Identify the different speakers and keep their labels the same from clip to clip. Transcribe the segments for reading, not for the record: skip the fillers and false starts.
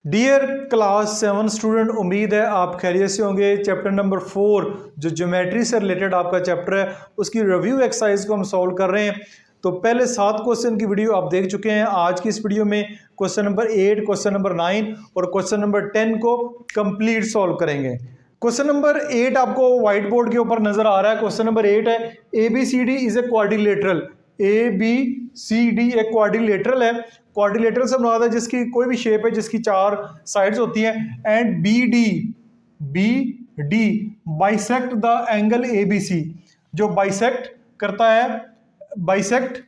Speaker 1: Dear class 7 student, उम्मीद है आप खैरियत से होंगे। चैप्टर नंबर 4 जो ज्योमेट्री से रिलेटेड आपका चैप्टर है उसकी रिव्यू एक्सरसाइज को हम सॉल्व कर रहे हैं। तो पहले 7 क्वेश्चन की वीडियो आप देख चुके हैं। आज की इस वीडियो में क्वेश्चन नंबर 8, क्वेश्चन नंबर 9 और क्वेश्चन नंबर 10 को कंप्लीट सॉल्व करेंगे। क्वेश्चन नंबर 8 आपको व्हाइट बोर्ड के ऊपर नजर आ रहा है। क्वेश्चन नंबर 8 है ABCD is a quadrilateral. ABCD एक क्वाड्रिलेटरल है। क्वाड्रिलेटरल से मुराद है जिसकी कोई भी शेप है जिसकी 4 साइड्स होती हैं। And BD bisect the angle ABC, जो बाइसेक्ट करता है, bisect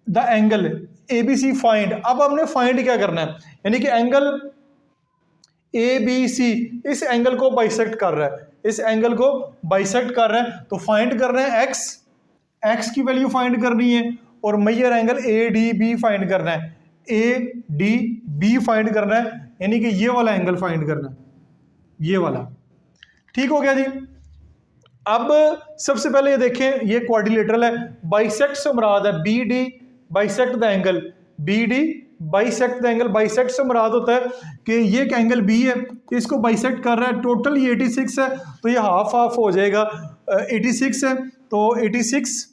Speaker 1: the angle ABC find. अब हमने फाइंड क्या करना है, यानी कि एंगल ABC इस एंगल को बाइसेक्ट कर रहा है, इस एंगल को बाइसेक्ट कर रहा है। तो फाइंड कर रहे हैं x की वैल्यू फाइंड करनी है और मेजर एंगल ADB फाइंड करना है, ADB फाइंड करना है, यानी कि ये वाला एंगल फाइंड करना है, ये वाला। ठीक हो गया जी। अब सबसे पहले ये देखें, ये क्वाड्रिलेटरल है। बाइसेक्ट से मुराद है BD bisect the angle, BD bisect the angle. Bisect से मुराद होता है कि ये एक एंगल B है, इसको बाइसेक्ट कर रहा है। टोटल ये 86 है, तो ये हाफ हाफ हो जाएगा। 86 है तो 86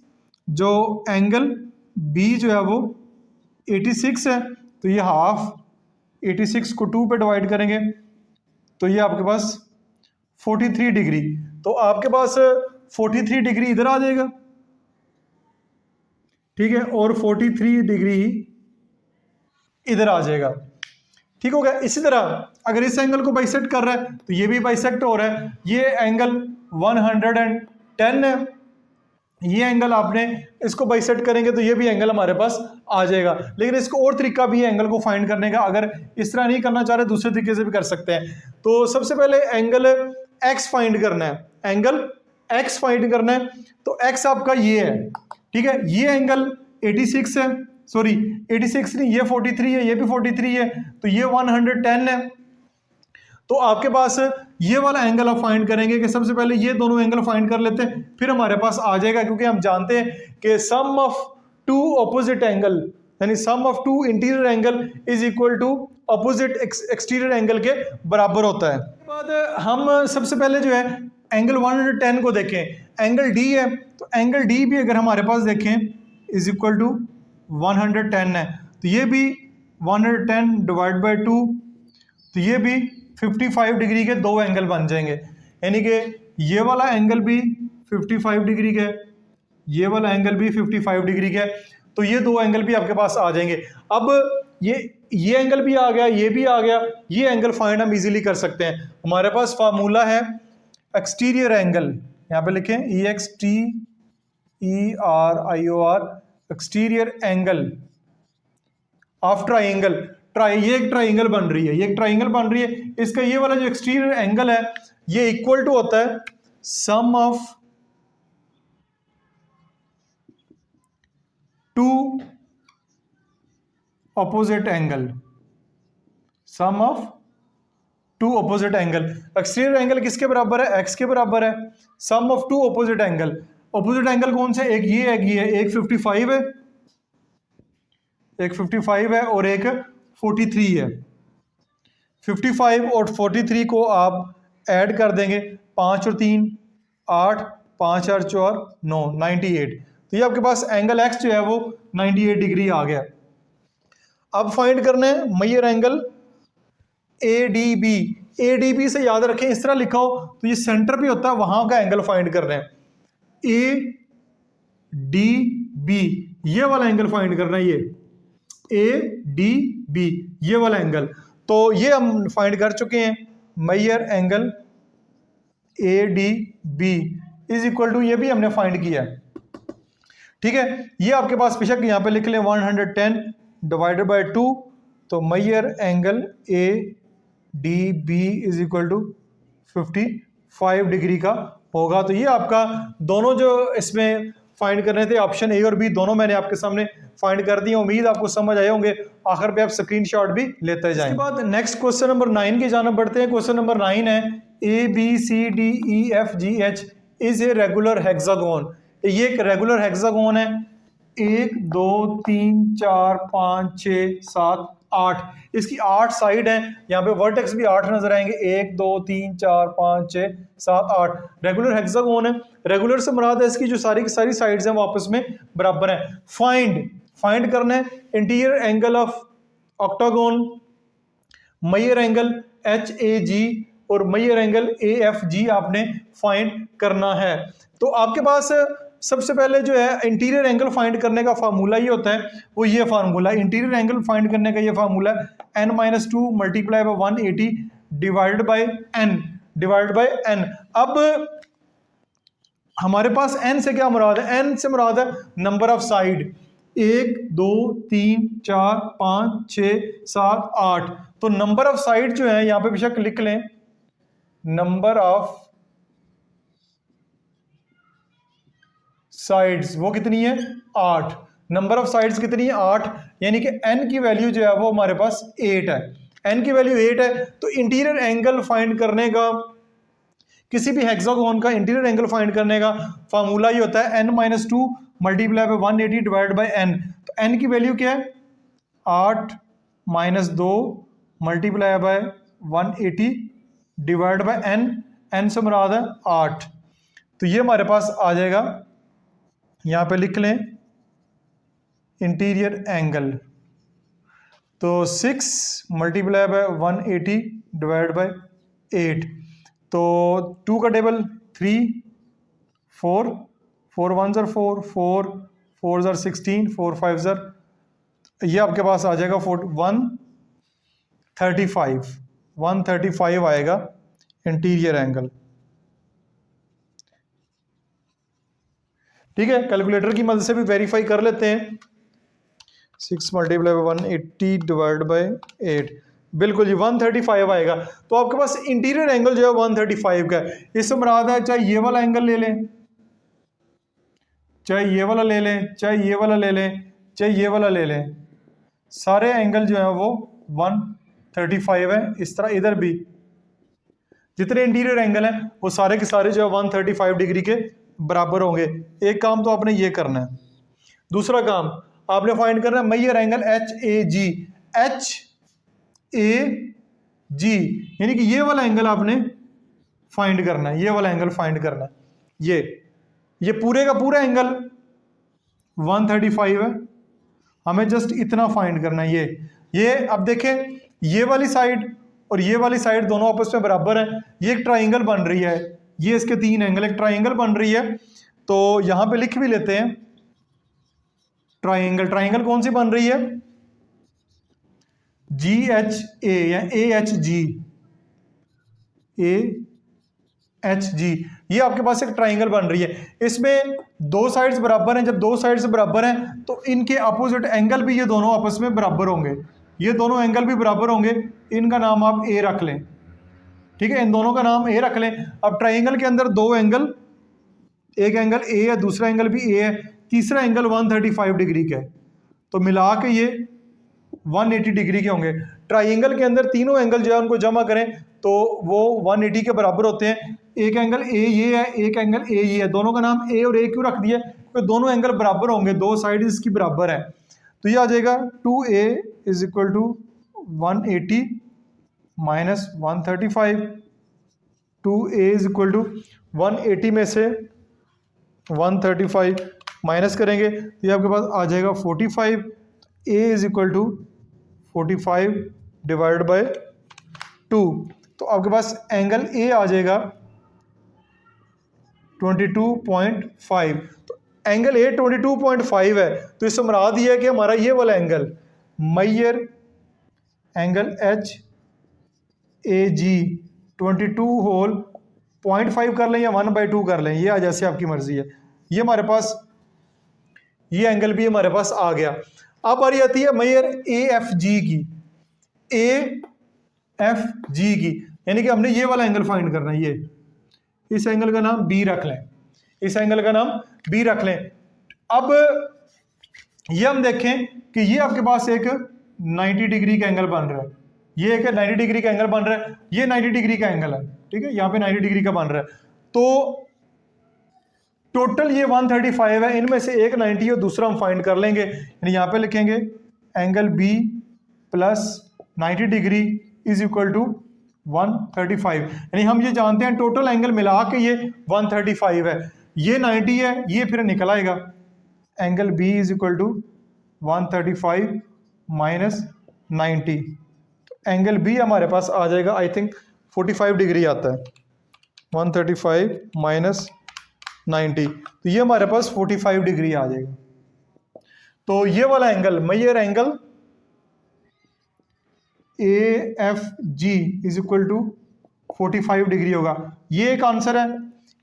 Speaker 1: जो एंगल B जो है वो 86 है, तो ये हाफ 86 को 2 पे डिवाइड करेंगे तो ये आपके पास 43 डिग्री। तो आपके पास 43 डिग्री इधर आ जाएगा, ठीक है, और 43 डिग्री इधर आ जाएगा। ठीक हो गया। इसी तरह अगर इस एंगल को बाइसेक्ट कर रहा है तो ये भी बाइसेक्ट हो रहा है। ये एंगल 110 है, ये एंगल आपने इसको बाइसेक्ट करेंगे तो ये भी एंगल हमारे पास आ जाएगा। लेकिन इसको और तरीका भी है एंगल को फाइंड करने का। अगर इस तरह नहीं करना चाह रहे दूसरे तरीके से भी कर सकते हैं। तो सबसे पहले एंगल x फाइंड करना है, एंगल x फाइंड करना है। तो x आपका ये है, ठीक है। ये एंगल 86 है, सॉरी 86 नहीं, ये 43 है, ये भी 43 है, तो ये 110 है। तो आपके पास ये वाला एंगल आप फाइंड करेंगे कि सबसे पहले ये दोनों एंगल फाइंड कर लेते हैं, फिर हमारे पास आ जाएगा। क्योंकि हम जानते हैं कि sum of two opposite angle, यानी sum of two interior angle is equal to opposite exterior angle के बराबर होता है। उसके बाद हम सबसे पहले जो है एंगल 110 को देखें। एंगल D है, तो एंगल D भी अगर हमारे पास देखें इज इक्वल टू 110 है, तो ये भी 110 डिवाइड बाई 2, तो ये भी 55 डिग्री के दो एंगल बन जाएंगे। यानी कि ये वाला एंगल भी 55 डिग्री का है, ये वाला एंगल भी 55 डिग्री का है, तो ये दो एंगल भी आपके पास आ जाएंगे। अब ये एंगल भी आ गया, ये भी आ गया, ये एंगल फाइंड हम इजीली कर सकते हैं। हमारे पास फार्मूला है एक्सटीरियर एंगल, यहाँ पे लिखें EXTERIOR, exterior angle of triangle. ये एक ट्राइंगल बन रही है, ये एक ट्राइंगल बन रही है। इसका ये वाला जो एक्सटीरियर एंगल है ये इक्वल टू होता है sum of two opposite angle, sum of two opposite angle. Exterior angle किसके बराबर है, x के बराबर है। Sum of two opposite angle, opposite angle कौन से, एक ये है, एक 55 है, एक 55 है और एक 43 है। 55 और 43 को आप ऐड कर देंगे, 5 और 3 8, 5 और 4 9, 98। तो ये आपके पास एंगल x जो है वो 98 डिग्री आ गया। अब फाइंड करना है मेजर एंगल ADB। ADB से याद रखें, इस तरह लिखा हो तो ये सेंटर पे होता है, वहां का एंगल फाइंड करना है। ADB ये वाला एंगल फाइंड करना है, ये ADB ये वाला एंगल। तो ये हम फाइंड कर चुके हैं, measure angle ADB is equal to, ये भी हमने फाइंड किया, ठीक है। ये आपके पास बेशक यहाँ पे लिख लें 110 डिवाइडेड बाय 2, तो measure angle ADB is equal to 55 degree का होगा। तो ये आपका दोनों जो इसमें फाइंड करने थे, ऑप्शन A और B दोनों मैंने आपके सामने फाइंड कर दिए। उम्मीद आपको समझ आए होंगे। आखिर पे आप स्क्रीनशॉट भी लेते जाएं। इसके बाद नेक्स्ट क्वेश्चन नंबर 9 की जानब बढ़ते हैं। क्वेश्चन नंबर 9 है ABCDEFGH is a regular hexagon. ये एक रेगुलर हेक्सागोन है, 1 2 3 4 5 6 7 8, इसकी 8 साइड हैं, यहाँ पे वर्टेक्स भी 8 नजर आएंगे, 1 2 3 4 5 6 7 8। रेगुलर हेक्सागोन है, रेगुलर से मुराद है इसकी जो सारी की सारी साइड्स हैं वो आपस में बराबर हैं। फाइंड करना है interior angle of octagon, measure angle HAG और मेजर एंगल AFG आपने फाइंड करना है। तो आपके पास सबसे पहले जो है इंटीरियर एंगल फाइंड करने का फार्मूला ये होता है, वो ये फार्मूला इंटीरियर एंगल फाइंड करने का ये formula n-2 multiply by 180 divided by n। अब हमारे पास n से क्या मुराद है? n से मुराद है नंबर ऑफ साइड, 1 2 3 4 5 6 7 8। तो नंबर ऑफ साइड जो है यहां पे बेशक लिख लें, नंबर ऑफ साइड्स वो कितनी है? 8। नंबर ऑफ साइड्स कितनी है? 8, यानी कि n की वैल्यू जो है वो हमारे पास 8 है। n की वैल्यू 8 है, तो इंटीरियर एंगल फाइंड करने का, किसी भी हेक्सागोन का इंटीरियर एंगल फाइंड करने का फार्मूला ये होता है n-2 multiply by 180 divide bye n। तो n की वैल्यू क्या है? 8 - 2 multiply by 180 divide bye n से मुराद है 8। तो ये हमारे पास आ जाएगा, यहाँ पे लिख लें इंटीरियर एंगल, तो 6 मल्टीप्लाई बाय 180 डिवाइड बाय 8। तो 2 का टेबल 3 4 4 1 ज़र 4 4 4 ज़र 16 4 5 ज़र, ये आपके पास आ जाएगा 135 आएगा इंटीरियर एंगल। ठीक है, कैलकुलेटर की मदद से भी वेरीफाई कर लेते हैं। 6 मल्टीप्लाई बाय 180 डिवाइड बाय 8, बिल्कुल जी 135 आएगा। तो आपके पास इंटीरियर एंगल जो है 135 का है। इससे मुराद है चाहे ये वाला एंगल ले लें, चाहे ये वाला ले लें, चाहे ये वाला ले लें, चाहे ये वाला ले लें, सारे एंगल जो है वो 135 है। इस तरह इधर भी जितने इंटीरियर एंगल हैं वो सारे के सारे जो है 135 डिग्री के बराबर होंगे। एक काम तो आपने ये करना है। दूसरा काम आपने फाइंड करना है मेजर एंगल HAG, यानी कि ये वाला एंगल आपने फाइंड करना है, ये वाला एंगल फाइंड करना है। ये पूरे का पूरा एंगल 135 है, हमें जस्ट इतना फाइंड करना है। ये अब देखें, ये वाली साइड और ये वाली साइड दोनों आपस में बराबर है। ये एक ट्राइंगल बन रही है, ये इसके 3 एंगल, एक ट्राइंगल बन रही है। तो यहां पे लिख भी लेते हैं ट्राइंगल कौन सी बन रही है? GHA या AHG, ये आपके पास एक ट्राइंगल बन रही है। इसमें 2 साइड्स बराबर हैं। जब 2 साइड्स बराबर हैं तो इनके अपोजिट एंगल भी ये दोनों आपस में बराबर होंगे, ये दोनों एंगल भी बराबर होंगे। इनका नाम आप A रख लें, ठीक है, इन दोनों का नाम A रख लें। अब ट्राइंगल के अंदर 2 एंगल, एक एंगल A है, दूसरा एंगल भी A है, तीसरा एंगल 135 डिग्री का है, तो मिला के ये 180 डिग्री के होंगे। ट्राइंगल के अंदर तीनों एंगल जो है उनको जमा करें तो वो 180 के बराबर होते हैं। एक एंगल A ये है, एक एंगल A ये है, दोनों का नाम A और A क्यों रख दिया? क्योंकि दोनों एंगल बराबर होंगे, 2 साइड इसकी बराबर है। तो ये आ जाएगा 2A is equal to 180 minus 135। 2A is equal to 180 में से 135 माइनस करेंगे तो ये आपके पास आ जाएगा 45। A is equal to 45 divide by 2, तो आपके पास एंगल A आ जाएगा 22.5। तो एंगल A 22.5 है, तो इससे मुराद ये है कि हमारा ये वाला एंगल मेजर एंगल HAG 22 होल 0.5 कर लें या 1/2 कर लें, ये जैसे आपकी मर्जी है। ये हमारे पास ये एंगल भी हमारे पास आ गया। अब बारी आती है मेजर AFG की, AFG की, यानी कि हमने ये वाला एंगल फाइंड करना है। ये इस एंगल का नाम B रख लें, इस एंगल का नाम B रख लें। अब ये हम देखें कि ये आपके पास एक 90 डिग्री का एंगल बन रहा है, ये एक 90 डिग्री का एंगल बन रहा है, ये 90 डिग्री का एंगल है, ठीक है, यहाँ पे 90 डिग्री का बन रहा है। तो टोटल ये 135 है, इनमें से एक 90 और दूसरा हम फाइंड कर लेंगे, यानी यहाँ पे लिखेंगे angle B plus 90 degree is equal to 135। यानी हम ये जानते हैं टोटल एंगल मिला के ये 135 है, ये 90 है, ये फिर निकल आएगा angle B is equal to 135 minus 90। Angle B हमारे पास आ जाएगा आई थिंक 45 डिग्री आता है, 135 माइनस 90, तो ये हमारे पास 45 डिग्री आ जाएगा। तो ये वाला angle measure angle A F G is equal to 45 degree होगा। ये एक आंसर है,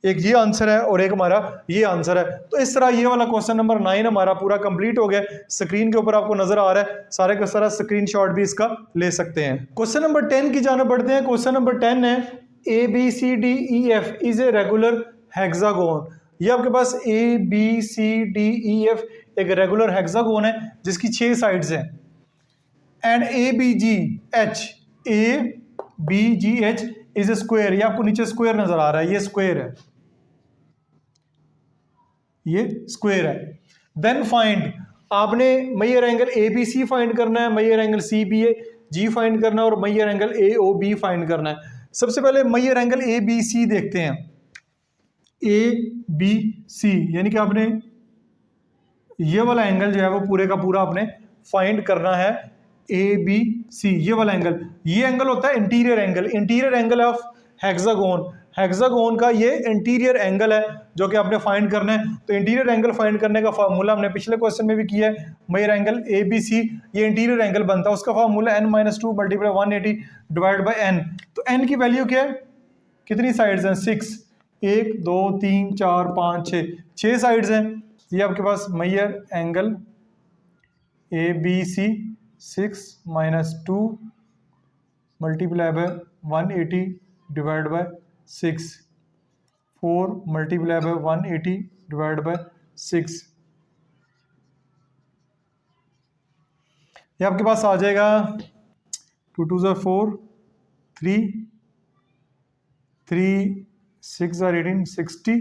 Speaker 1: एक ये आंसर है और एक हमारा ये आंसर है। तो इस तरह ये वाला क्वेश्चन नंबर 9 हमारा पूरा कंप्लीट हो गया। स्क्रीन के ऊपर आपको नजर आ रहा है, सारे का सारा स्क्रीनशॉट भी इसका ले सकते हैं। क्वेश्चन नंबर 10 की जाना बढ़ते हैं। क्वेश्चन नंबर 10 है A B C D E F is a regular hexagon. ये आपके पास A B C D E F एक रेगुलर हेक्सागोन है जिसकी 6 साइड्स हैं। And A B G H is a square. ये आपको नीचे स्क्वायर नजर आ रहा है, ये स्क्वायर है, ये स्क्वायर है। देन फाइंड, आपने measure angle A B C find करना है, measure angle C B A G find करना है और measure angle A O B find करना है। सबसे पहले measure angle A B C देखते हैं। ए बी सी यानी कि आपने ये वाला एंगल जो है वो पूरे का पूरा आपने फाइंड करना है। ए बी सी ये वाला एंगल, ये एंगल होता है interior angle, interior angle of hexagon. Hexagon का ये इंटीरियर एंगल है जो कि आपने फाइंड करना है। तो इंटीरियर एंगल फाइंड करने का फार्मूला हमने पिछले क्वेश्चन में भी किया है। Measure angle A B C ये इंटीरियर एंगल बनता है, उसका formula n-2 multiply 180 divide by n। तो n की वैल्यू क्या है, कितनी साइड्स हैं, 6, 1 2 3 4 5 6 साइड्स हैं। ये आपके पास major angle A B C 6 minus 2 multiply by 180 divide by 6, 4 multiply by 180 divide by 6। ये आपके पास आ जाएगा 2 2 4 3 3 6 18 60,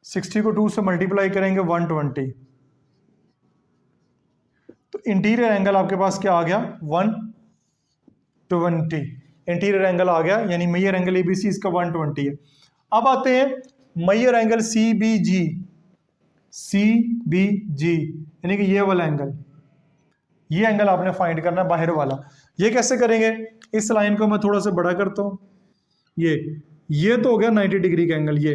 Speaker 1: 60 को 2 से मल्टीप्लाई करेंगे 120। तो इंटीरियर एंगल आपके पास क्या आ गया, 120 इंटीरियर एंगल आ गया, यानी मेजर एंगल एबीसी इसका 120 है। अब आते हैं मेजर एंगल सी बी जी यानी कि ये वाला एंगल, ये एंगल आपने फाइंड करना है बाहर वाला। ये कैसे करेंगे, इस लाइन को मैं थोड़ा सा बड़ा करता हूं। ये तो हो गया 90 डिग्री का एंगल, ये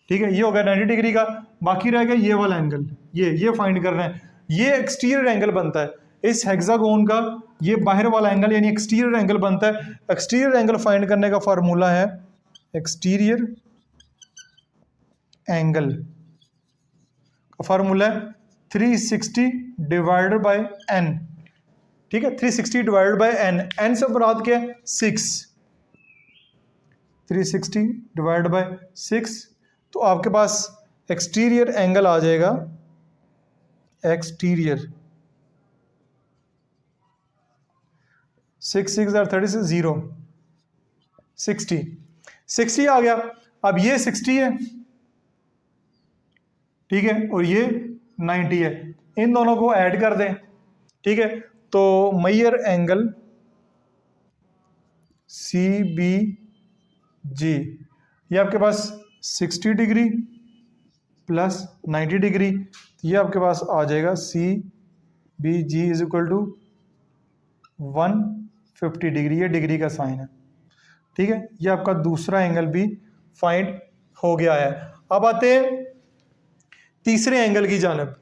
Speaker 1: ठीक है, ये हो गया 90 डिग्री का। बाकी रह गया ये वाला एंगल, ये फाइंड करना है। ये एक्सटीरियर एंगल बनता है इस हेक्सागोन का, ये बाहर वाला एंगल यानी एक्सटीरियर एंगल बनता है। एक्सटीरियर एंगल फाइंड करने का फार्मूला है, एक्सटीरियर एंगल का फार्मूला है 360 डिवाइडेड बाय n। ठीक है, 360 डिवाइडेड बाय n से मुराद क्या है, 6, 360 डिवाइड बाय 6। तो आपके पास एक्सटीरियर एंगल आ जाएगा, एक्सटीरियर 6 6 36 0 60 आ गया। अब ये 60 है, ठीक है, और ये 90 है, इन दोनों को ऐड कर दें। ठीक है, तो मेजर एंगल सी बी जी ये आपके पास 60 डिग्री प्लस 90 डिग्री, ये आपके पास आ जाएगा C B G is equal to 150 degree, ये डिग्री का साइन है। ठीक है, ये आपका दूसरा एंगल भी फाइंड हो गया है। अब आते हैं तीसरे एंगल की जानब।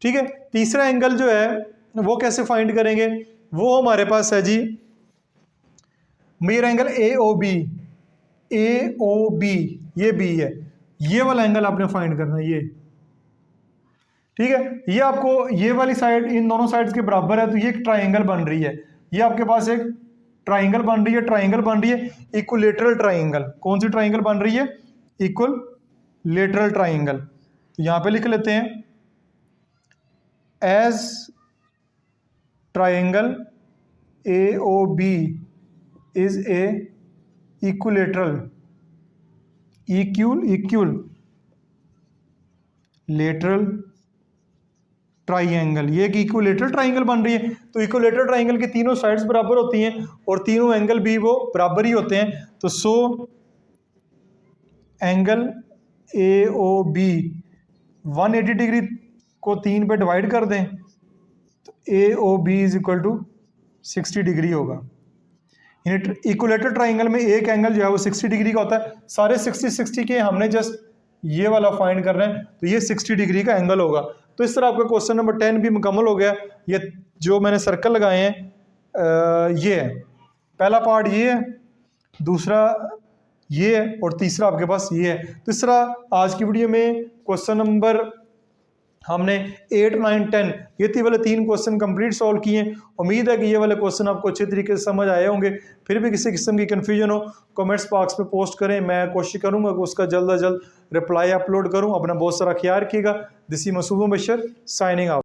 Speaker 1: ठीक है, तीसरा एंगल जो है वो कैसे फाइंड करेंगे, वो हमारे पास है जी measure angle A O B, ये बी है, ये वाला एंगल आपने फाइंड करना है, ये ठीक है। ये आपको ये वाली साइड इन दोनों साइड्स के बराबर है, तो ये एक ट्राइंगल बन रही है, ये आपके पास एक ट्राइंगल बन रही है, इक्विलेटरल ट्राइंगल। कौन सी ट्राइंगल बन रही है, इक्विलेटरल ट्राइंगल। तो यहां पे लिख लेते हैं as triangle A O B is a equilateral lateral triangle, ये एक इक्विलेटरल ट्राइंगल बन रही है। तो इक्विलेटरल ट्राइंगल की तीनों साइड्स बराबर होती हैं और तीनों एंगल भी वो बराबर ही होते हैं। तो सो एंगल AOB 180 डिग्री को 3 पे डिवाइड कर दें तो AOB is equal to 60 degree होगा। इक्विलेटरल ट्राइंगल में एक एंगल जो है वो 60 डिग्री का होता है। सारे 60 के हमने जस्ट ये वाला फाइंड कर रहे हैं, तो ये 60 डिग्री का एंगल होगा। तो इस तरह आपका क्वेश्चन नंबर 10 भी मुकम्मल हो गया। ये जो मैंने सर्कल लगाए हैं ये है, पहला पार्ट ये है, दूसरा ये है और तीसरा आपके पास ये है। तो इस तरह आज की वीडियो में क्वेश्चन नंबर हमने 8, 9, 10 ये वाले 3 क्वेश्चन कंप्लीट सॉल्व किए। उम्मीद है कि ये वाले क्वेश्चन आपको अच्छे तरीके से समझ आए होंगे। फिर भी किसी किस्म की कन्फ्यूजन हो कमेंट्स बॉक्स में पोस्ट करें, मैं कोशिश करूंगा कि उसका जल्द अज जल्द रिप्लाई अपलोड करूं। अपना बहुत सारा ख्याल रखिएगा। This is Masood Bashar signing out.